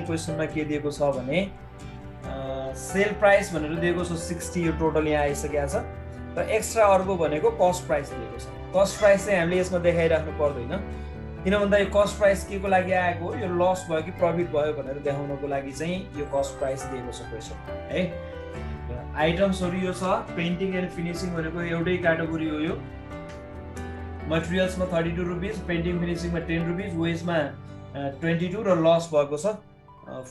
चाहिँ क्वेसनमा के दिएको छ भने सेल प्राइस भनेर दिएको छ 60, यो टोटल यहाँ आइसकेको छ र एक्स्ट्रा अर्को भनेको कस्ट प्राइस दिएको छ। कस्ट प्राइस चाहिँ हामीले यसमा देखाइराख्नु पर्दैन, किन भन्दा यो कस्ट प्राइस के को लागि आएको हो, यो लस भयो कि प्रफिट भयो भनेर देखाउनको लागि चाहिँ यो कस्ट प्राइस दिएको छ क्वेसन है। आइटम्सहरू यो छ, पेन्टिङ एन्ड फिनिसिङ भनेको एउटै क्याटेगोरी हो। यो मटेरियल्समा 32 रुपिस, पेन्टिङ फिनिसिङमा 10 रुपिस, वेजमा 22 र लस भएको छ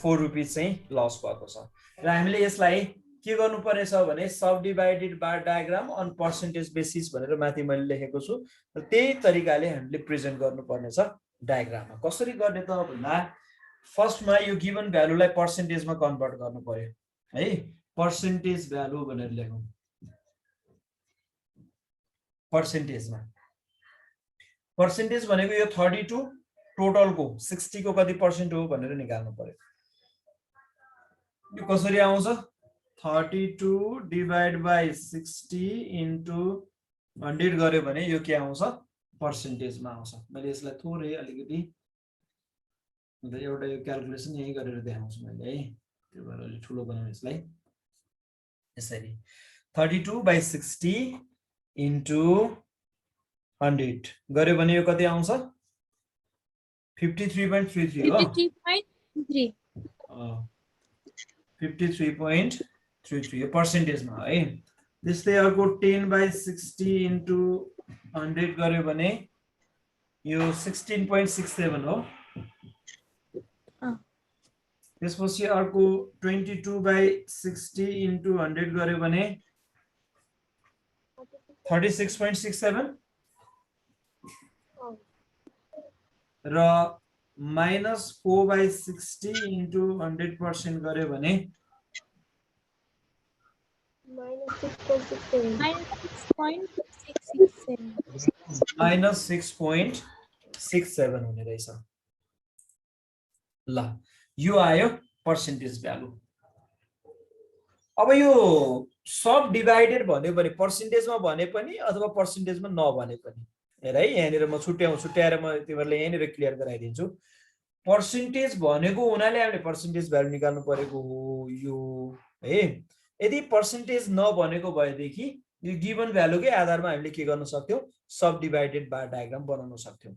4 रुपिस चाहिँ लस भएको छ। र हामीले यसलाई के गर्नुपर्ने छ भने sub divided bar diagram on percentage basis भनेर माथि मैले लेखेको छु र त्यही तरिकाले हामीले प्रेजेन्ट गर्नुपर्ने छ डायग्राममा। कसरी गर्ने त भन्दा फर्स्टमा यो गिभन भ्यालुलाई पर्सेन्टेजमा कन्भर्ट गर्नु पर्यो है। पर्सेन्टेज भ्यालु भनेर लेखौँ, पर्सेन्टेजमा। पर्सेन्टेज भनेको यो 32 टोटलको 60 को कति पर्सेन्ट हो भनेर निकाल्नु पर्यो। यो कसरी आउँछ, 32 डिभाइड बाई 60 इन्टु 100 गर्यो भने यो के आउँछ, पर्सेन्टेजमा आउँछ। मैले यसलाई थोरै अलिकति एउटा यो क्याल्कुलेसन यही गरेर देखाउँछु मैले है, त्यो भएर अलि ठुलो बनाउँ यसलाई। यसरी 32/60 इन्टु 100 गर्यो भने यो कति आउँछ, 53.33 हो। 53.33 यो पर्सेन्टेजमा है। त्यस्तै अर्को 10/60 इन्टु 100 गर्यो भने यो 16.67 हो। त्यसपछि अर्को 22/60 इन्टु 100 गर्यो भने 36.67 र -4/60 इन्टु 100% गर्यो भने -6.67 हुने रहेछ। ल यो आयो पर्सेन्टेज भ्यालु। अब यो सब डिभाइडेड भन्यो भने पर्सेन्टेजमा भने पनि अथवा पर्सेन्टेजमा नभने पनि हेर है, यहाँनिर म छुट्याएर म तिमीहरुले यहाँनिर क्लियर गराइदिन्छु। पर्सेन्टेज भनेको हुनाले हामीले पर्सेन्टेज भ्यालु निकाल्नु परेको हो यो है। यदि पर्सेन्टेज नभनेको भएदेखि यो गिभन भ्यालुकै आधारमा हामीले के गर्न सक्थ्यौं, सब डिभाइडेड बार डायग्राम बनाउन सक्थ्यौं।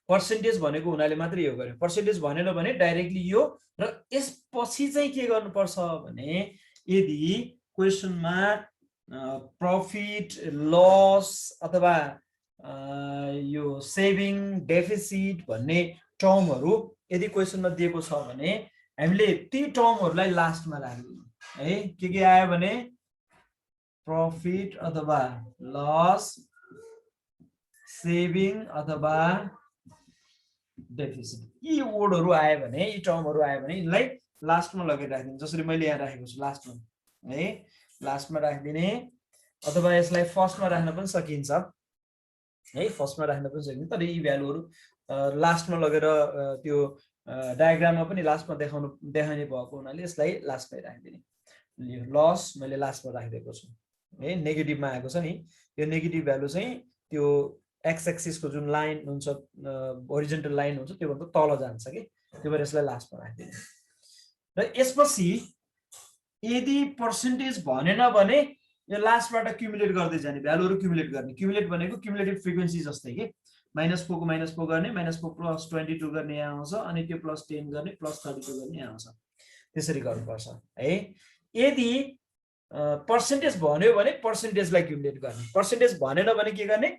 पर्सेन्टेज भनेको हुनाले मात्र यो गर्यो, पर्सेन्टेज भनेन भने डाइरेक्टली यो। र यसपछि चाहिँ के गर्नुपर्छ भने यदि क्वेसनमा प्रॉफिट लस अथवा यो सेभिङ डेफिसिट भन्ने टर्महरु यदि क्वेसनमा दिएको छ भने हामीले ती टर्महरुलाई लास्टमा राख्दिनु है। के आयो भने प्रॉफिट अथवा लस, सेभिङ अथवा डेफिसिट, यी वर्डहरु आयो भने, यी टर्महरु आयो भने यिनलाई लास्टमा लगेर राख्दिनु। जसरी मैले यहाँ राखेको छु लास्टमा है, लास्टमा राख्दिने अथवा यसलाई फर्स्टमा राख्न पनि सकिन्छ है, फर्स्टमा राख्न पनि सकिन्छ। तर यी भ्यालुहरु लास्टमा लगेर त्यो डायग्राममा पनि लास्टमा देखाउने भएको हुनाले यसलाई लास्टमै राख्दिने। लस मैले लास्टमा राखिदिएको छु है, नेगेटिभमा आएको छ नि। यो नेगेटिभ भ्यालु चाहिँ त्यो एक्स एक्सिसको जुन लाइन हुन्छ, होरिजन्टल लाइन हुन्छ, त्यो भन्दा तल जान्छ कि, त्यो भएर यसलाई लास्टमा राख्दिने। र यसपछि यदि पर्सेन्टेज भनेन भने यो लास्टबाट क्युमुलेट गर्दै जाने, भ्यालुहरु क्युमुलेट गर्ने। क्युमुलेट भनेको क्युमुलेटिभ फ्रिक्वेन्सी जस्तै के, -4 को -4 गर्ने, -4 + 22 गर्ने यहाँ आउँछ, अनि त्यो +10 गर्ने, +32 गर्ने यहाँ आउँछ। त्यसरी गर्नुपर्छ है। यदि पर्सेन्टेज भन्यो भने पर्सेन्टेजलाई क्युमुलेट गर्ने, पर्सेन्टेज भनेन भने के गर्ने,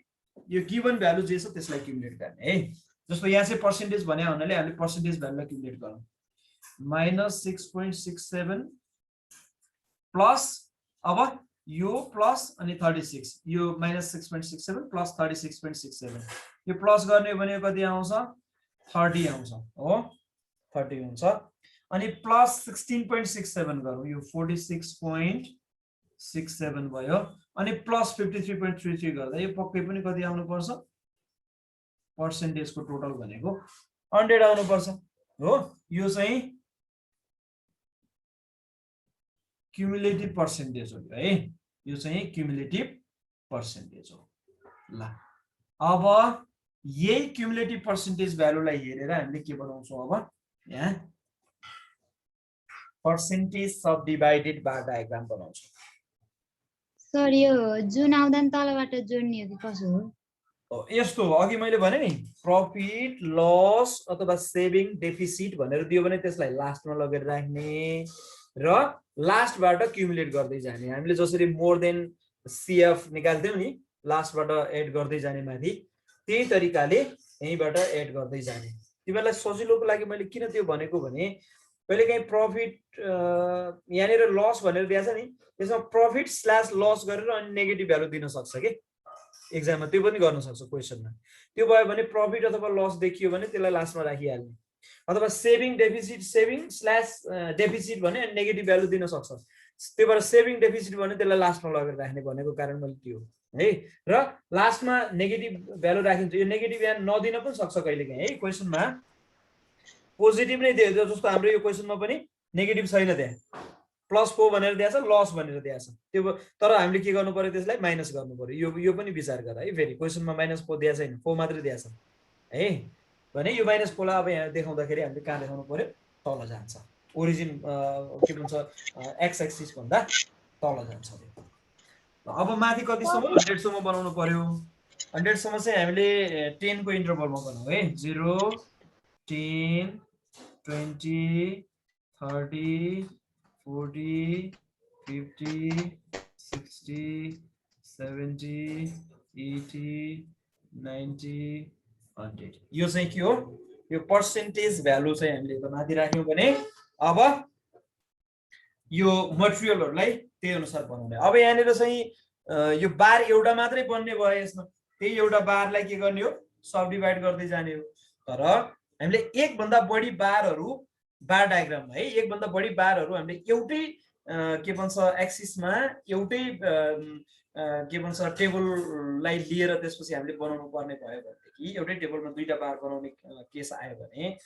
यो गिभन भ्यालु जे छ त्यसलाई क्युमुलेट गर्ने है। जस्तो यहाँ चाहिँ पर्सेन्टेज भन्या हुनाले हामीले पर्सेन्टेज भ्यालुलाई क्युमुलेट गरौँ। -6.67 प्लस अब यो प्लस अनि 36, यो -6.67 प्लस 36.67, यो प्लस गर्ने भने कति आउँछ, 30 आउँछ हो, 30 हुन्छ। अनि प्लस 16.67 गरौँ, यो 46.67 भयो। अनि प्लस 53.33 गर्दा यो पक्कै पनि कति आउनु पर्छ, पर्सेन्टेजको टोटल भनेको 100 आउनु पर्छ हो। यो चाहिँ क्युमुलेटिभ पर्सेन्टेज हो है, यो चाहिँ क्युमुलेटिभ पर्सेन्टेज हो। ल अब यही क्युमुलेटिभ पर्सेन्टेज भ्यालुलाई हेरेर हामीले के बनाउँछौं, अब यहाँ पर्सेन्टेज सब डिभाइडेड बार डायग्राम बनाउँछु। सर यो जुन आउँदा नि तलबाट जोड्ने हो कि कसो हो? यस्तो हो, अघि मैले भने नि प्रफिट लस अथवा सेभिङ डेफिसिट भनेर दियो भने त्यसलाई लास्टमा लगेर राख्ने र लास्टबाट क्युमुलेट गर्दै जाने। हामीले जसरी मोर देन सीएफ निकाल्थ्यौँ नि लास्टबाट एड गर्दै जाने माथि, त्यही तरिकाले यहीँबाट एड गर्दै जाने। तिमीहरूलाई सजिलोको लागि मैले किन त्यो भनेको भने कहिलेकाहीँ प्रफिट यहाँनिर लस भनेर दिएको छ नि, त्यसमा प्रफिट स्ल्यास लस गरेर अनि नेगेटिभ भ्यालु दिन सक्छ कि एक्जाममा, त्यो पनि गर्न सक्छ क्वेसनमा। त्यो भयो भने प्रफिट अथवा लस देखियो भने त्यसलाई लास्टमा राखिहाल्ने, अथवा saving deficit saving slash deficit भने अनि नेगेटिभ भ्यालु दिन सक्छ, त्यो भएर सेभिङ डेफिसिट भने त्यसलाई लास्टमा लगेर राख्ने भनेको कारण मैले त्यो है। र लास्टमा नेगेटिभ भ्यालु राखिन्छ, यो नेगेटिभ यहाँ नदिन पनि सक्छ कहिलेकाहीँ है, क्वेसनमा पोजिटिभ नै दियो जस्तो हाम्रो यो क्वेसनमा पनि नेगेटिभ छैन, त्यहाँ +4 भनेर दिएको छ, लस भनेर दिएको छ, त्यो तर हामीले के गर्नु पर्यो त्यसलाई माइनस गर्नु पर्यो। यो पनि विचार गर है, फेरि क्वेसनमा -4 दिएको छैन, 4 मात्रै दिएको छ है भने यो -4 लाई अब यहाँ देखाउँदाखेरि हामीले कहाँ देखाउनु पर्यो, तल जान्छ, ओरिजिन के भन्छ एक्स एक्सिस भन्दा तल जान्छ। अब माथि कतिसम्म 100 सम्म बनाउनु पर्यो, 100 सम्म चाहिँ हामीले 10 को इन्टरभलमा बनाऊ है, 0 10 20 30 40 50 60 70 80 90 100। यो चाहिँ के हो, यो पर्सेन्टेज भ्यालु चाहिँ हामीले त माथि राख्यौँ भने अब यो मटेरियलहरुलाई त्यही अनुसार बनाउने। अब यहाँनिर चाहिँ यो बार एउटा मात्रै बन्ने भयो, यसमा त्यही एउटा बारलाई के गर्ने हो, सब डिभाइड गर्दै जाने हो। तर हामीले एक भन्दा बढी बारहरु बार डायग्राममा है, एक भन्दा बढी बारहरु हामीले एउटै के भन्छ एक्सिसमा एउटै के भन्छ टेबललाई लिएर त्यसपछि हामीले बनाउनु पर्ने भयो भनेदेखि एउटै टेबलमा दुईटा बार बनाउने केस आयो भने,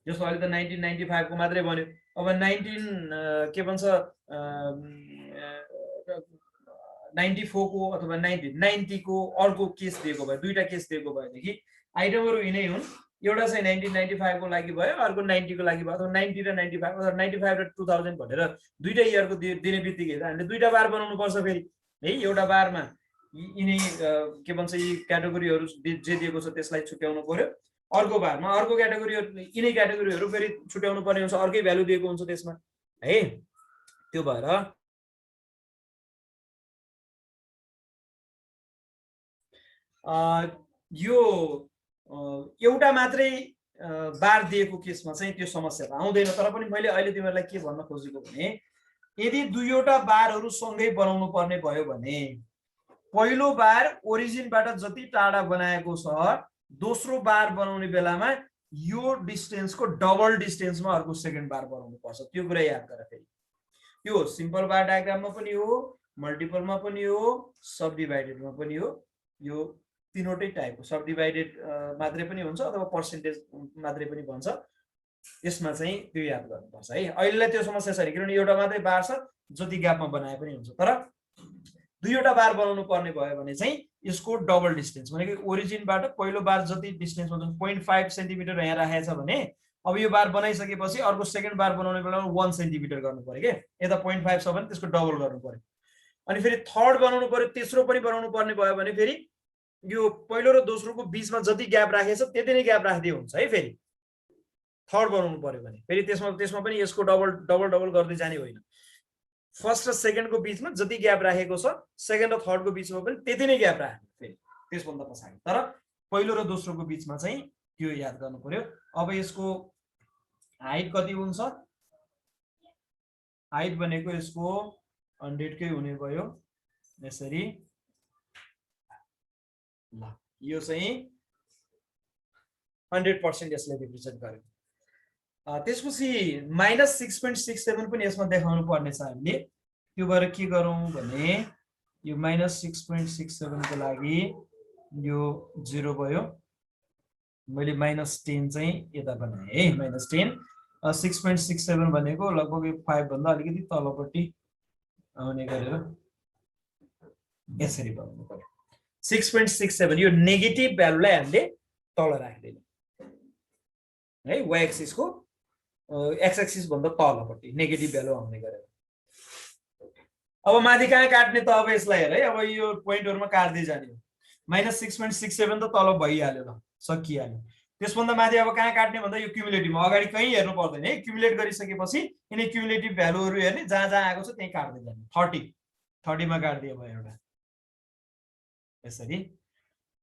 जस्तो अहिले त 1995 को मात्रै बन्यो, अब 19 के भन्छ 94 को अथवा 90 को अर्को केस दिएको भयो, दुईटा केस दिएको भएदेखि आइटमहरु यिनै हुन्, एउटा चाहिँ 1995 को लागि भयो, अर्को 90 को लागि भयो, अथवा 90 र 95 अथवा 95 र 2000 भनेर दुईटा इयरको दिने बित्तिकै हामीले दुईटा बार बनाउनु पर्छ फेरि है। एउटा बारमा यिनै के भन्छ यी क्याटेगोरीहरु जे दिएको छ त्यसलाई छुट्याउनु पर्यो, अर्को बारमा अर्को क्याटेगोरीहरु यिनै क्याटेगोरीहरु फेरि छुट्याउनु पर्ने हुन्छ, अर्कै भ्यालु दिएको हुन्छ त्यसमा है। त्यो भएर यो एउटा मात्रै बार दिएको केसमा चाहिँ त्यो समस्या आउँदैन। तर पनि मैले अहिले तिमीहरूलाई के भन्न खोजेको भने, यदि दुईवटा बारहरु सँगै बनाउनु पर्ने भयो भने पहिलो बार ओरिजिनबाट जति टाढा बनाएको छ दोस्रो बार बनाउने बेलामा यो डिस्टेन्सको डबल डिस्टेन्समा अर्को सेकेन्ड बार बनाउनु पर्छ। त्यो कुरा याद गर फेरि, त्यो सिम्पल बार डायग्राममा पनि हो, मल्टिपलमा पनि हो, सब डिभाइडेडमा पनि हो। यो तीनवटै टाइपको सब डिभाइडेड मात्रै पनि हुन्छ अथवा पर्सेन्टेज मात्रै पनि भन्छ, यसमा चाहिँ त्यो याद गर्नुपर्छ है। अहिलेलाई त्यो समस्या छैन किनभने एउटा मात्रै बार छ, जति ग्यापमा बनाए पनि हुन्छ। तर दुईवटा बार बनाउनु पर्ने भयो भने चाहिँ यसको डबल डिस्टेन्स भनेको ओरिजिनबाट पहिलो बार जति डिस्टेन्समा 0.5 सेन्टिमिटर यहाँ राखेको छ भने अब यो बार बनाइसकेपछि अर्को सेकेन्ड बार बनाउने बेलामा 1 सेन्टिमिटर गर्नु पर्यो के, यता 0.5 छ भने त्यसको डबल गर्नु पर्यो। अनि फेरि थर्ड बनाउनु पर्यो, तेस्रो पनि बनाउनु पर्ने भयो भने फेरि यो पहिलो र दोस्रोको बीचमा जति ग्याप राखेछ त्यति नै ग्याप राख्दै हुन्छ है। फेरि थर्ड बनाउनु पर्यो भने फेरि त्यसमा पनि यसको डबल गर्दै जाने होइन, फर्स्ट र सेकेन्डको बीचमा जति ग्याप राखेको छ सेकेन्ड र थर्डको बीचमा पनि त्यति नै ग्याप राख्ने फेरि त्यसभन्दा पछाडि। तर पहिलो र दोस्रोको बीचमा चाहिँ त्यो याद गर्नु पर्यो। अब यसको हाइट कति हुन्छ, हाइट भनेको यसको 100 कै हुने भयो यसरी। ल यो चाहिँ 100% यसले रिप्रेजेन्ट गर्यो। त्यसपछि -6.67 पनि यसमा देखाउनु पर्ने छ हामीले। त्यो भएर के गरौँ भने यो -6.67 को लागि यो 0 भयो, मैले -10 चाहिँ यता बनाएँ है, -10 6.67 भनेको लगभग 5 भन्दा अलिकति तलपट्टि आउने गरेर यसरी बनाउनु पर्यो। 6.67 यो नेगेटिभ भ्यालुलाई हामीले तल राख्दैनौँ है, y एक्सिसको एक्स एक्सिस भन्दा तलपट्टि नेगेटिभ भ्यालु आउने गरेर। अब माथि कहाँ काट्ने त अब यसलाई हेर है, अब यो पोइन्टहरुमा काट्दै जाने हो। -6.67 त तल भइहाल्यो ल, सकिहाल्यो। त्यसभन्दा माथि अब कहाँ काट्ने भन्दा यो क्युमुलेटिभमा अगाडि कहीँ हेर्नु पर्दैन है। क्युमुलेट गरिसकेपछि यिनी क्युमुलेटिभ भ्यालुहरु हेर्ने, जहाँ जहाँ आएको छ त्यही काट्दै जाने। 30 मा काट्दियो भयो एउटा यसरी।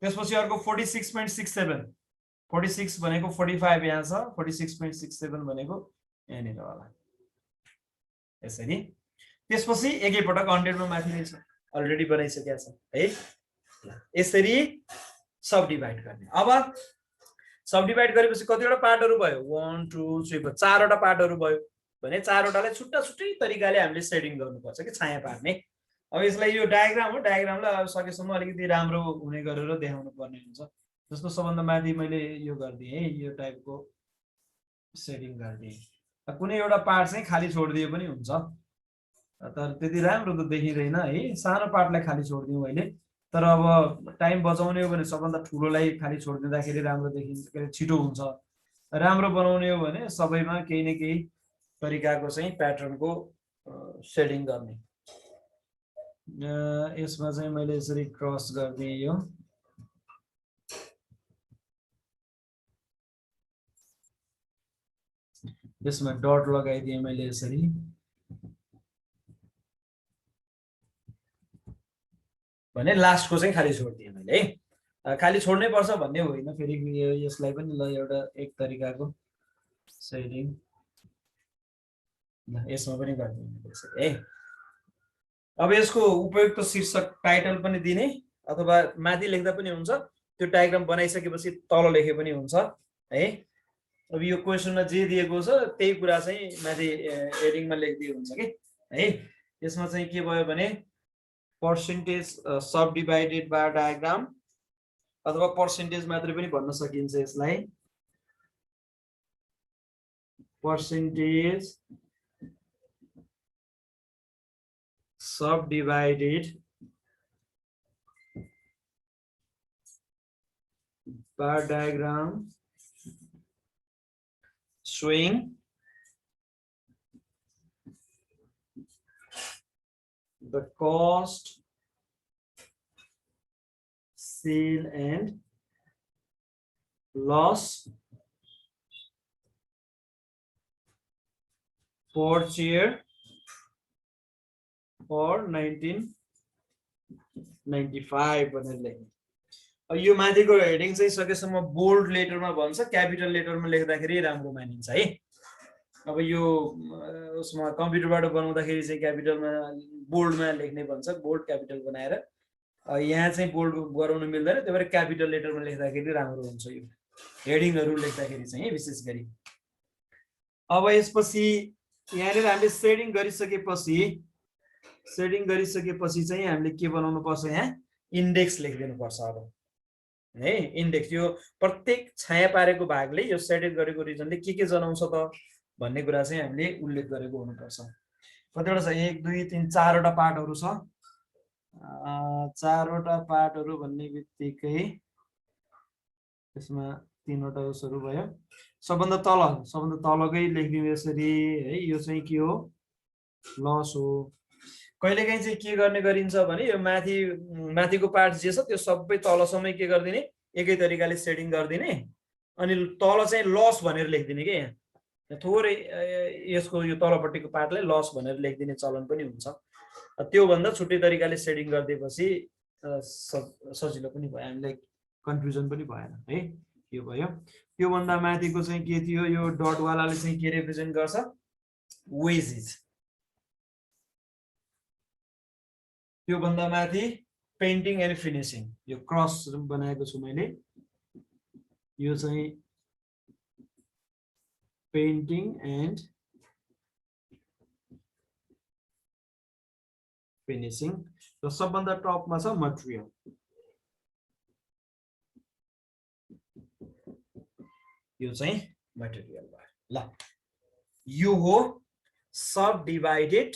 त्यसपछि अर्को 46.67, 46 भनेको 45 यहाँ छ, 46.67 भनेको यहाँनिर होला यसरी। त्यसपछि एकैपटक 100 मा माथि नै छ, अलरेडी बनाइसकेको छ है। यसरी सब डिभाइड गर्ने। अब सब डिभाइड गरेपछि कतिवटा पार्टहरु भयो? 1 2 3 चारवटा पार्टहरु भयो भने चारवटालाई छुट्टा छुट्टै तरिकाले हामीले सेडिङ गर्नुपर्छ कि छाया पार्ने। अब यसलाई यो डायग्राम हो, डायग्रामलाई अब सकेसम्म अलिकति राम्रो हुने गरेर देखाउनु पर्ने हुन्छ। जस्तो सबभन्दा माथि मैले यो गर्दिए है, यो टाइपको सेडिङ गर्दिए। कुनै एउटा पार्ट चाहिँ खाली छोड्दिए पनि हुन्छ, तर त्यति राम्रो त देखिँदैन है। सानो पार्टलाई खाली छोड्दिउँ मैले, तर अब टाइम बचाउने हो भने सबभन्दा ठुलोलाई खाली छोडिदिँदाखेरि राम्रो देखिन्छ, छिटो हुन्छ। राम्रो बनाउने हो भने सबैमा केही न केही तरिकाको चाहिँ प्याटर्नको सेडिङ गर्ने। यसमा चाहिँ मैले यसरी क्रस गरिदिएँ यो। यसमा डट लगाइदिएँ मैले यसरी। भने लास्टको चाहिँ खाली छोड्दिएँ मैले है। खाली छोड्नै पर्छ भन्ने होइन, फेरि यसलाई पनि ल एउटा एक तरिकाको सेडिङ यसमा पनि गरिदिनु त्यसरी है। अब यसको उपयुक्त शीर्षक टाइटल पनि दिने, अथवा माथि लेख्दा पनि हुन्छ, त्यो डायग्राम बनाइसकेपछि तल लेखे पनि हुन्छ है। अब यो क्वेसनमा जे दिएको छ त्यही कुरा चाहिँ माथि हेडिङमा लेखिदिए हुन्छ कि है। यसमा चाहिँ के भयो भने पर्सेन्टेज सब डिभाइडेड बार डायग्राम, अथवा पर्सेन्टेज मात्रै पनि भन्न सकिन्छ यसलाई। Percentage sub divided bar diagram showing the cost, sale and loss per chair for 1995 भनेर लेख्ने। अब यो माथिको हेडिङ चाहिँ सकेसम्म बोल्ड लेटरमा भन्छ, क्यापिटल लेटरमा लेख्दाखेरि राम्रो मानिन्छ है। अब यो उसमा कम्प्युटरबाट बनाउँदाखेरि चाहिँ क्यापिटलमा बोल्डमा लेख्ने भन्छ, बोल्ड क्यापिटल बनाएर। यहाँ चाहिँ बोल्ड गराउन मिल्दैन, त्यही भएर क्यापिटल लेटरमा लेख्दाखेरि राम्रो हुन्छ यो हेडिङहरु लेख्दाखेरि चाहिँ विशेष गरी। अब यसपछि यहाँनिर हामीले सेडिङ गरिसकेपछि चाहिँ हामीले के बनाउनु पर्छ? यहाँ इन्डेक्स लेखिदिनु पर्छ अब है। इन्डेक्स यो प्रत्येक छाया पारेको भागले यो सेडेड गरेको रिजनले के जनाउँछ त भन्ने कुरा चाहिँ हामीले उल्लेख गरेको हुनुपर्छ। कतिवटा छ? 1 2 3 4वटा पार्टहरु छ। 4वटा पार्टहरु भन्ने बित्तिकै त्यसमा 3वटा उसहरु भयो। सबभन्दा तलकै लेखिदिनु यसरी है। यो चाहिँ के हो? लस हो। कहिलेकाहीँ चाहिँ के गर्ने गरिन्छ भने यो माथिको पार्ट जे छ त्यो सबै तलसम्मै के गर्दिने, एकै तरिकाले सेडिङ गर्दिने, अनि तल चाहिँ लस भनेर लेखिदिने के। यहाँ थोरै यसको यो तलपट्टिको पार्टलाई लस भनेर लेखिदिने चलन पनि हुन्छ। त्यो भन्दा छुट्टै तरिकाले सेडिङ गरिदिएपछि सजिलो पनि भयो, हामीलाई कन्फ्युजन पनि भएन है। यो भयो। त्यो भन्दा माथिको चाहिँ के थियो? यो डट वालाले चाहिँ के रिप्रेजेन्ट गर्छ? वेजेस। त्यो भन्दा माथि पेन्टिङ एन्ड फिनिशिङ, यो क्रस बनाएको छु मैले। यो चाहिँ पेन्टिङ एन्ड फिनिशिङ र सबभन्दा टपमा छ मटेरियल। यो चाहिँ मटेरियल भयो ल। यो हो sub divided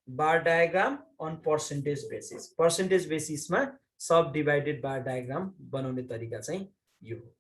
bar diagram on percentage basis. Percentage बेसिसमा सब डिभाइडेड बार डायग्राम बनाउने तरिका चाहिँ यो हो।